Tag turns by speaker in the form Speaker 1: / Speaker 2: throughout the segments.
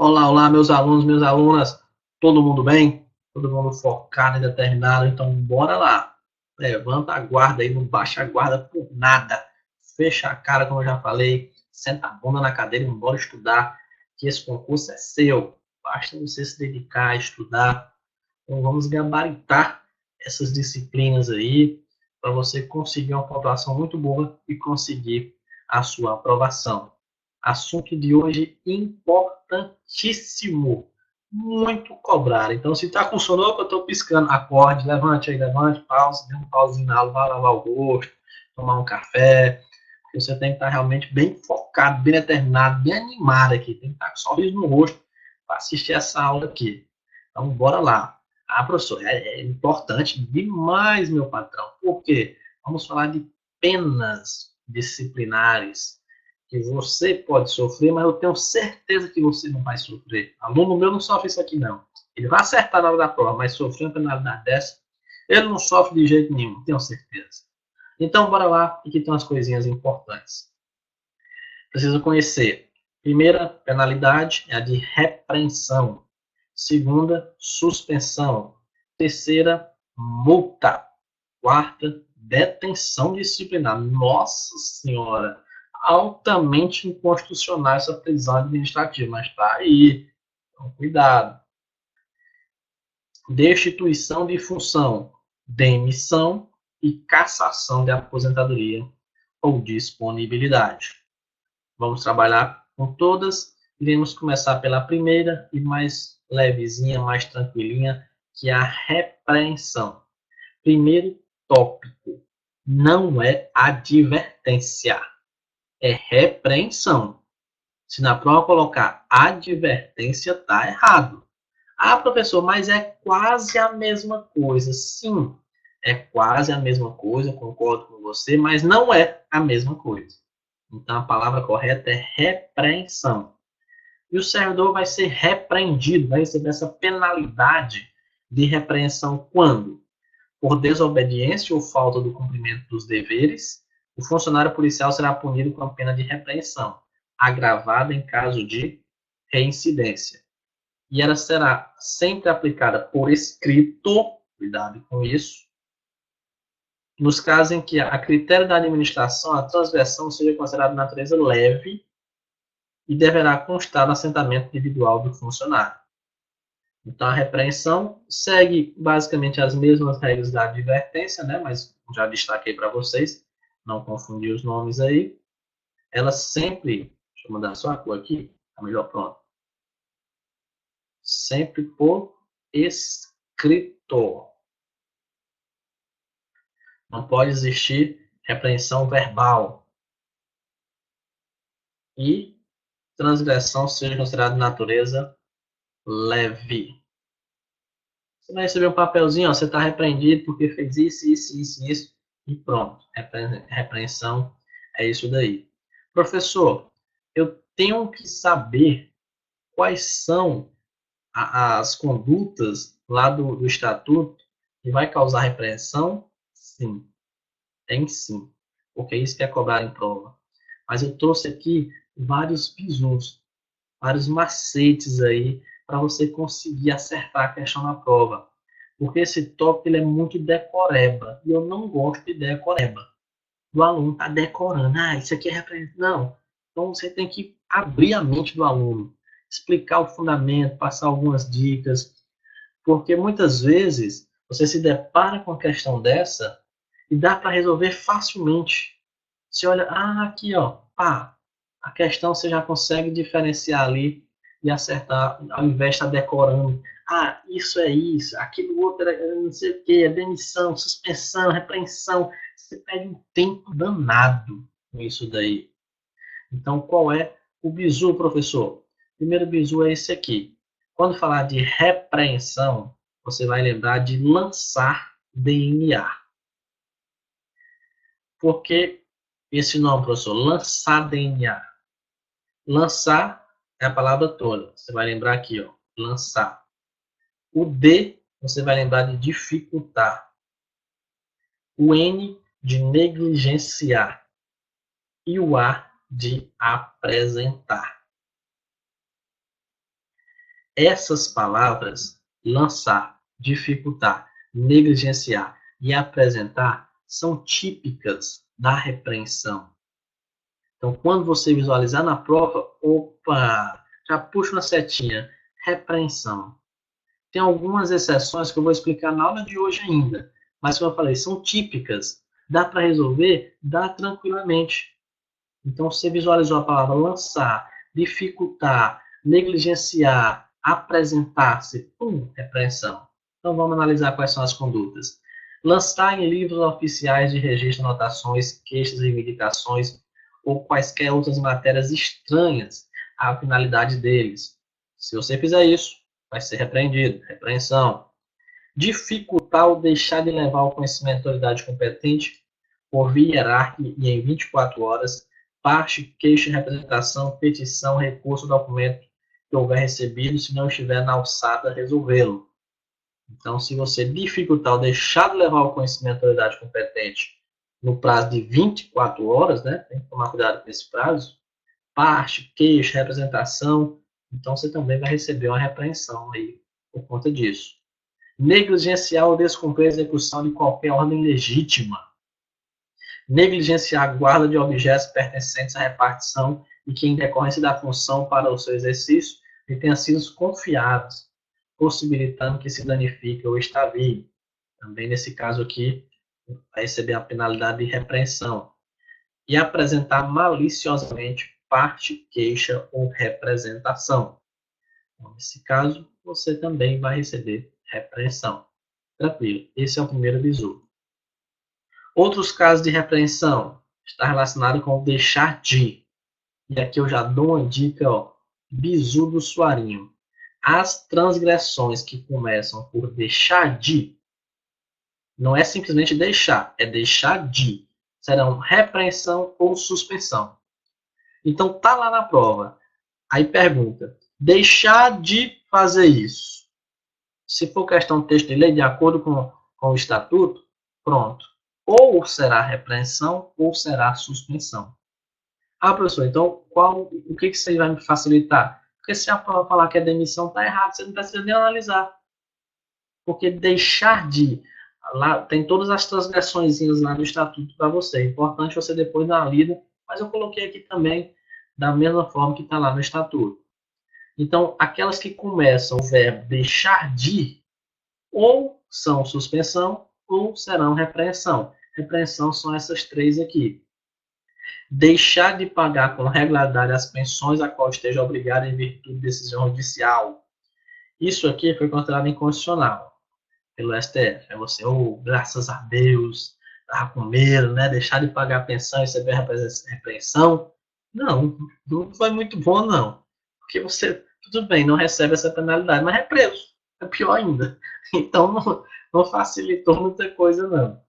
Speaker 1: Olá, olá, meus alunos, minhas alunas. Todo mundo bem? Todo mundo focado e determinado? Então, bora lá. Levanta a guarda aí, não baixa a guarda por nada. Fecha a cara, como eu já falei. Senta a bunda na cadeira e bora estudar, que esse concurso é seu. Basta você se dedicar a estudar. Então, vamos gabaritar essas disciplinas aí para você conseguir uma pontuação muito boa e conseguir a sua aprovação. Assunto de hoje importantíssimo, muito cobrado. Então, se está com sono, eu estou piscando, acorde, levante aí, levante, pause, dê um pauzinho na aula, vai lavar o rosto, tomar um café. Você tem que estar realmente bem focado, bem determinado, bem animado aqui. Tem que estar com um sorriso no rosto para assistir essa aula aqui. Então, bora lá. Ah, professor, é importante demais, meu patrão. Por quê? Vamos falar de penas disciplinares que você pode sofrer, mas eu tenho certeza que você não vai sofrer. Aluno meu não sofre isso aqui, não. Ele vai acertar na hora da prova, mas sofrer uma penalidade dessa, ele não sofre de jeito nenhum, tenho certeza. Então, bora lá, aqui tem umas coisinhas importantes. Precisa conhecer. Primeira penalidade é a de repreensão. Segunda, suspensão. Terceira, multa. Quarta, detenção disciplinar. Nossa Senhora! Altamente inconstitucional essa prisão administrativa, mas está aí. Então, cuidado. Destituição de função, demissão e cassação de aposentadoria ou disponibilidade. Vamos trabalhar com todas. Iremos começar pela primeira e mais levezinha, mais tranquilinha, que é a repreensão. Primeiro tópico, não é advertência, é repreensão. Se na prova colocar advertência, tá errado. Ah, professor, mas é quase a mesma coisa. Sim, é quase a mesma coisa, concordo com você, mas não é a mesma coisa. Então a palavra correta é repreensão. E o servidor vai ser repreendido, vai receber essa penalidade de repreensão quando? Por desobediência ou falta do cumprimento dos deveres, o funcionário policial será punido com a pena de repreensão, agravada em caso de reincidência. E ela será sempre aplicada por escrito, cuidado com isso, nos casos em que, a critério da administração, a transgressão seja considerada de natureza leve e deverá constar no assentamento individual do funcionário. Então, a repreensão segue basicamente as mesmas regras da advertência, né? Mas já destaquei para vocês, não confundir os nomes aí. Ela sempre, deixa eu mudar só a cor aqui, tá melhor, pronto. Sempre por escrito. Não pode existir repreensão verbal. E transgressão seja considerada de natureza leve. Você vai receber um papelzinho, ó, você está repreendido porque fez isso, isso, isso, isso, e pronto. Repreensão é isso daí. Professor, eu tenho que saber quais são as condutas lá do estatuto que vai causar repreensão? Sim, tem sim, porque é isso que é cobrado em prova. Mas eu trouxe aqui vários bizus, vários macetes aí para você conseguir acertar a questão na prova. Porque esse tópico ele é muito decoreba. E eu não gosto de decoreba. O aluno está decorando. Ah, isso aqui é referência. Não. Então você tem que abrir a mente do aluno. Explicar o fundamento, passar algumas dicas. Porque muitas vezes você se depara com uma questão dessa e dá para resolver facilmente. Você olha, aqui, ó, pá, a questão você já consegue diferenciar ali e acertar, ao invés de estar decorando. Ah, isso é isso, aquilo outro é não sei o que, é demissão, suspensão, repreensão. Você perde um tempo danado com isso daí. Então, qual é o bizu, professor? O primeiro bizu é esse aqui. Quando falar de repreensão, você vai lembrar de lançar DNA. Por que esse nome, professor? Lançar DNA. Lançar é a palavra toda. Você vai lembrar aqui, ó, lançar. O D, você vai lembrar de dificultar. O N, de negligenciar. E o A, de apresentar. Essas palavras, lançar, dificultar, negligenciar e apresentar, são típicas da repreensão. Então, quando você visualizar na prova, opa, já puxa uma setinha, repreensão. Tem algumas exceções que eu vou explicar na aula de hoje ainda, mas como eu falei, são típicas. Dá para resolver? Dá tranquilamente. Então, você visualizou a palavra lançar, dificultar, negligenciar, apresentar-se, repreensão. Então, vamos analisar quais são as condutas. Lançar em livros oficiais de registro anotações, queixas, reivindicações ou quaisquer outras matérias estranhas à finalidade deles. Se você fizer isso, vai ser repreendido, repreensão. Dificultar ou deixar de levar ao conhecimento da autoridade competente por via hierárquica e em 24 horas, parte, queixa, representação, petição, recurso, documento que houver recebido, se não estiver na alçada, resolvê-lo. Então, se você dificultar ou deixar de levar ao conhecimento da autoridade competente no prazo de 24 horas, né, tem que tomar cuidado com esse prazo, parte, queixa, representação, então você também vai receber uma repreensão aí por conta disso. Negligenciar ou descumprir a execução de qualquer ordem legítima. Negligenciar a guarda de objetos pertencentes à repartição e que, em decorrência da função para o seu exercício, lhe tenham sido confiados, possibilitando que se danifique ou extravie. Também, nesse caso aqui, vai receber a penalidade de repreensão. E apresentar maliciosamente parte, queixa ou representação. Então, nesse caso, você também vai receber repreensão. Tranquilo, esse é o primeiro bizu. Outros casos de repreensão está relacionado com o deixar de. E aqui eu já dou uma dica, ó, bizu do Suarinho. As transgressões que começam por deixar de, não é simplesmente deixar, é deixar de. Serão repreensão ou suspensão. Então tá lá na prova. Aí pergunta, deixar de fazer isso. Se for questão de texto de lei, de acordo com o estatuto, pronto. Ou será repreensão ou será suspensão. Ah, professor, então o que isso aí vai me facilitar? Porque se a prova falar que a demissão está errada, você não precisa nem analisar. Porque deixar de. Lá tem todas as transgressões lá no estatuto para você. É importante você depois dar uma lida, mas eu coloquei aqui também da mesma forma que está lá no estatuto. Então, aquelas que começam o verbo deixar de, ou são suspensão, ou serão repreensão. Repreensão são essas três aqui. Deixar de pagar com regularidade as pensões a qual esteja obrigado em virtude de decisão judicial. Isso aqui foi considerado inconstitucional pelo STF. É você, graças a Deus, estava com medo, né? Deixar de pagar a pensão e receber a repreensão. Não, não foi muito bom, não. Porque você, tudo bem, não recebe essa penalidade, mas é preso. É pior ainda. Então, não facilitou muita coisa, não.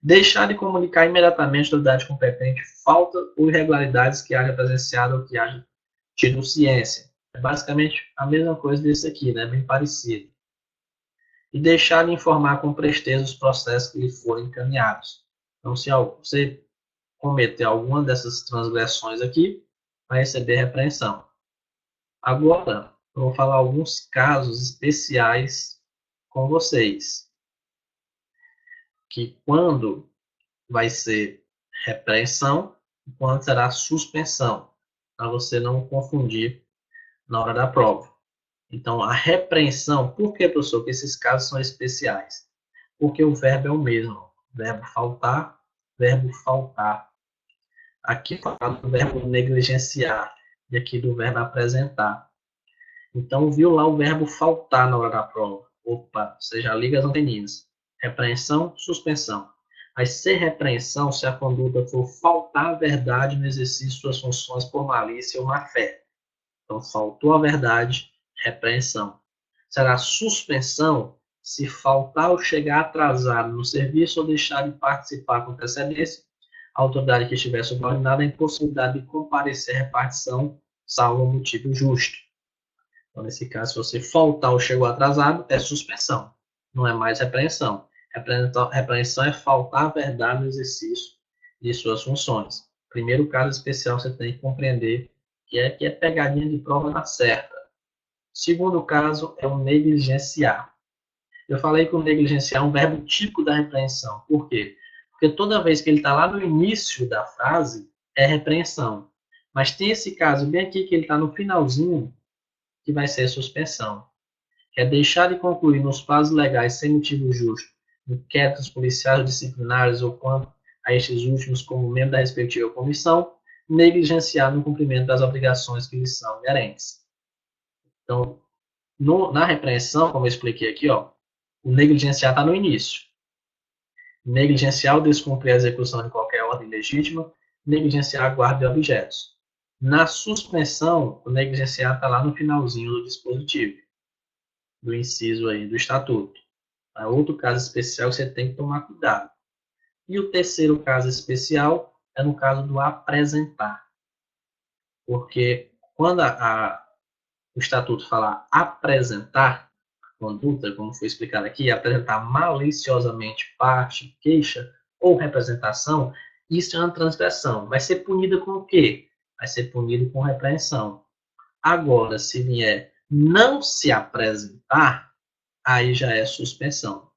Speaker 1: Deixar de comunicar imediatamente à autoridade competente falta ou irregularidades que haja presenciado ou que haja tido ciência. É basicamente a mesma coisa desse aqui, né? Bem parecido. E deixar de informar com presteza os processos que lhe forem encaminhados. Então, se você cometer alguma dessas transgressões aqui, vai receber repreensão. Agora, eu vou falar alguns casos especiais com vocês. Que quando vai ser repreensão e quando será suspensão, para você não confundir na hora da prova. Então, a repreensão, por que, professor, que esses casos são especiais? Porque o verbo é o mesmo. Verbo faltar, verbo faltar. Aqui fala do verbo negligenciar e aqui do verbo apresentar. Então, viu lá o verbo faltar na hora da prova. Opa, você já liga as anteninhas. Repreensão, suspensão. Vai ser repreensão se a conduta for faltar a verdade no exercício de suas funções por malícia ou má-fé. Então, faltou a verdade, repreensão. Será suspensão se faltar ou chegar atrasado no serviço ou deixar de participar com antecedência, a autoridade que estiver subordinada a impossibilidade de comparecer à repartição, salvo motivo justo. Então, nesse caso, se você faltar ou chegou atrasado, é suspensão, não é mais repreensão. Repreensão é faltar a verdade no exercício de suas funções. Primeiro caso especial, você tem que compreender que é pegadinha de prova na certa. Segundo caso é o negligenciar. Eu falei que o negligenciar é um verbo típico da repreensão. Por quê? Porque toda vez que ele está lá no início da frase, é repreensão. Mas tem esse caso bem aqui que ele está no finalzinho, que vai ser suspensão. É deixar de concluir nos prazos legais sem motivo justo, inquéritos policiais ou disciplinares ou quanto a estes últimos como membro da respectiva comissão, negligenciar no cumprimento das obrigações que lhes são inerentes. Então, na repreensão, como eu expliquei aqui, ó, o negligenciar está no início. Negligenciar ou descumprir a execução de qualquer ordem legítima, negligenciar a guarda de objetos. Na suspensão, o negligenciar está lá no finalzinho do dispositivo, do inciso aí, do estatuto. É outro caso especial que você tem que tomar cuidado. E o terceiro caso especial é no caso do apresentar. Porque quando o estatuto fala apresentar conduta, como foi explicado aqui, apresentar maliciosamente parte, queixa ou representação, isso é uma transgressão. Vai ser punida com o quê? Vai ser punido com repreensão. Agora, se vier não se apresentar, aí já é suspensão.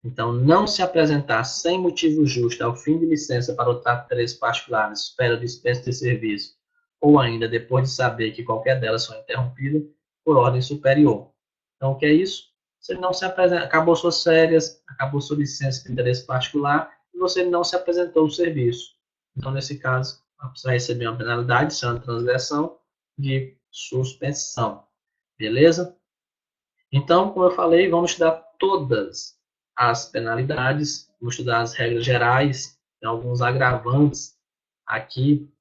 Speaker 1: Então, não se apresentar sem motivo justo ao fim de licença para o trato de interesses particulares, espera dispensa de serviço, ou ainda depois de saber que qualquer delas foi interrompida por ordem superior. Então, o que é isso? Você não se apresenta, acabou suas férias, acabou sua licença de interesse particular e você não se apresentou ao serviço. Então, nesse caso, você vai receber uma penalidade, isso é uma transgressão de suspensão. Beleza? Então, como eu falei, vamos estudar todas as penalidades, vamos estudar as regras gerais, tem alguns agravantes aqui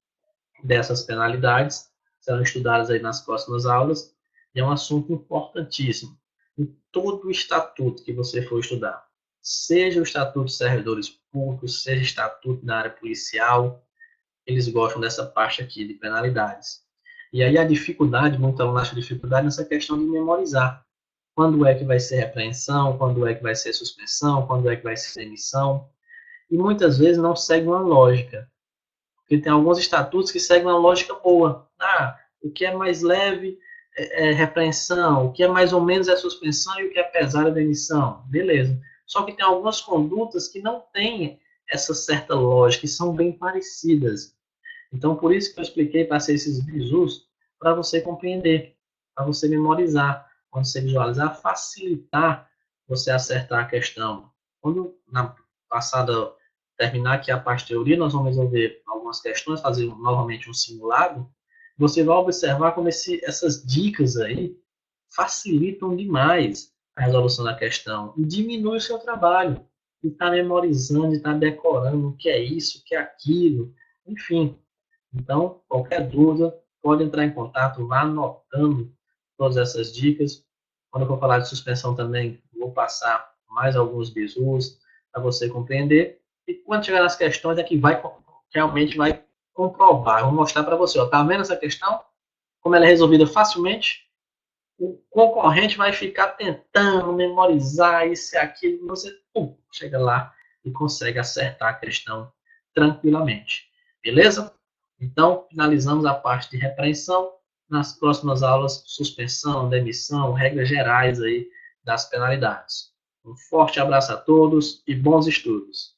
Speaker 1: dessas penalidades, serão estudadas aí nas próximas aulas, e é um assunto importantíssimo. Em todo o estatuto que você for estudar, seja o estatuto de servidores públicos, seja o estatuto da área policial, eles gostam dessa parte aqui de penalidades. E aí a dificuldade, muito aluno acha dificuldade nessa questão de memorizar. Quando é que vai ser repreensão, quando é que vai ser suspensão, quando é que vai ser demissão. E muitas vezes não segue uma lógica. Porque tem alguns estatutos que seguem uma lógica boa. O que é mais leve é repreensão, o que é mais ou menos é suspensão e o que é pesado é demissão. Beleza. Só que tem algumas condutas que não têm essa certa lógica e são bem parecidas. Então, por isso que eu expliquei, passei esses bizus para você compreender, para você memorizar. Quando você visualizar, facilitar você acertar a questão. Quando na passada terminar aqui a parte de teoria, nós vamos resolver algumas questões, fazer novamente um simulado. Você vai observar como essas dicas aí facilitam demais a resolução da questão e diminui o seu trabalho. De estar memorizando, de estar decorando o que é isso, o que é aquilo, enfim. Então, qualquer dúvida, pode entrar em contato, vá anotando todas essas dicas. Quando eu for falar de suspensão também, vou passar mais alguns bizus para você compreender. E quando chegar nas questões, é que realmente vai comprovar. Eu vou mostrar para você. Está vendo essa questão? Como ela é resolvida facilmente? O concorrente vai ficar tentando memorizar isso e aquilo. Você chega lá e consegue acertar a questão tranquilamente. Beleza? Então, finalizamos a parte de repreensão. Nas próximas aulas, suspensão, demissão, regras gerais aí das penalidades. Um forte abraço a todos e bons estudos.